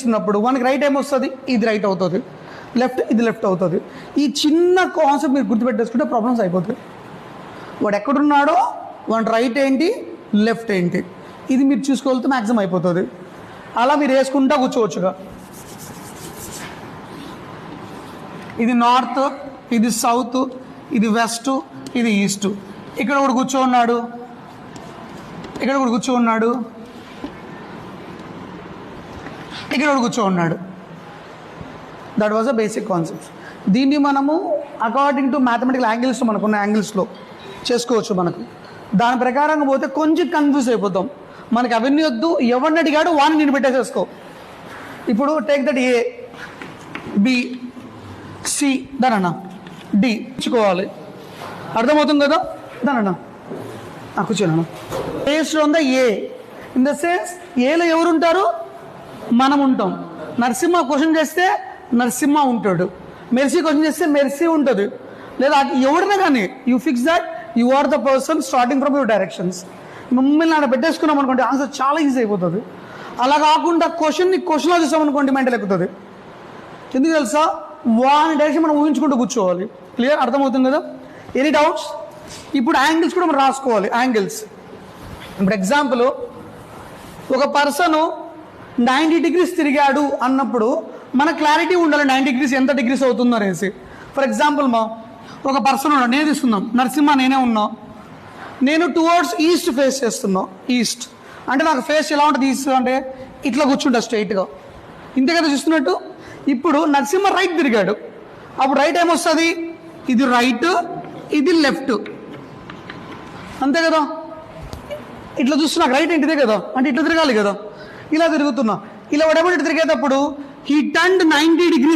ఇస్తున్నప్పుడు మనకి రైట్ ఏమొస్తుంది, ఇది రైట్ అవుతుంది, లెఫ్ట్ ఇది లెఫ్ట్ అవుతుంది. ఈ చిన్న కాన్సెప్ట్ మీరు గుర్తుపెట్టేసుకుంటే ప్రాబ్లమ్స్ అయిపోతాయి. వాడు ఎక్కడున్నాడో వాడి రైట్ ఏంటి, లెఫ్ట్ ఏంటి, ఇది మీరు చూసుకోగలిగితే మ్యాక్సిమం అయిపోతుంది. అలా మీరు వేసుకుంటా కూర్చోవచ్చుగా. ఇది నార్త్, ఇది సౌత్, ఇది వెస్ట్, ఇది ఈస్ట్. ఇక్కడ కూడా కూర్చోన్నాడు, ఇక్కడ కూడా కూర్చోన్నాడు, ఇక్కడ కూడా కూర్చోన్నాడు. That was a basic concept. దీన్ని మనము అకార్డింగ్ టు మ్యాథమెటికల్ యాంగిల్స్, మనకున్న యాంగిల్స్లో చేసుకోవచ్చు. మనకు దాని ప్రకారంగా పోతే కొంచెం కన్ఫ్యూజ్ అయిపోతాం. మనకి అవన్నీ వద్దు, ఎవరిని అడిగాడు వాడిని నేను పెట్టేసేసుకో. ఇప్పుడు take that A, B, C, దానన్నా డి ఇచ్చుకోవాలి. అర్థమవుతుంది కదా? దానన్నా కూర్చోనన్నా. ఏస్లో ఉందా ఏ, ఇన్ ద సెన్స్ ఏలో ఎవరు ఉంటారు, మనం ఉంటాం. నరసింహ క్వశ్చన్ చేస్తే నరసింహ ఉంటాడు, మెర్సీ క్వశ్చన్ చేస్తే మెర్సీ ఉంటుంది. లేదా ఎవడైనా కానీ you fix that you are the person starting from your directions. మిమ్మల్ని ఆడ పెట్టేసుకున్నాం అనుకోండి, ఆన్సర్ చాలా ఈజీ అయిపోతుంది. అలా కాకుండా క్వశ్చన్లో చూసామనుకోండి మెంటల్ ఎక్కుతుంది. ఎందుకు తెలుసా, వాని డైరెక్షన్ మనం ఊహించుకుంటూ కూర్చోవాలి. క్లియర్, అర్థమవుతుంది కదా? Any doubts? ఇప్పుడు యాంగిల్స్ కూడా మనం రాసుకోవాలి. యాంగిల్స్ ఇప్పుడు ఎగ్జాంపుల్, ఒక పర్సన్ 90 degrees తిరిగాడు అన్నప్పుడు మన క్లారిటీ ఉండాలి 90 degrees ఎంత డిగ్రీస్ అవుతుందో అనేసి. ఫర్ ఎగ్జాంపుల్ ఒక పర్సన్ ఉన్నాడు, నేను తీసుకుందాం, నరసింహ నేనే ఉన్నా, నేను టువర్డ్స్ ఈస్ట్ ఫేస్ చేస్తున్నా. ఈస్ట్ అంటే నాకు ఫేస్ ఎలా ఉంటుంది, ఈస్ట్ అంటే ఇట్లా కూర్చుంటా స్ట్రైట్గా, ఇంతే కదా చూస్తున్నట్టు. ఇప్పుడు నరసింహ రైట్ తిరిగాడు, అప్పుడు రైట్ ఏమొస్తుంది, ఇది రైట్, ఇది లెఫ్ట్, అంతే కదా. ఇట్లా చూస్తున్నా రైట్ ఏంటిదే కదా, అంటే ఇట్లా తిరగాలి కదా. ఇలా తిరుగుతున్నా, ఇలా వాడేమో ఇటు తిరిగేటప్పుడు హీ టర్న్డ్ 90 degrees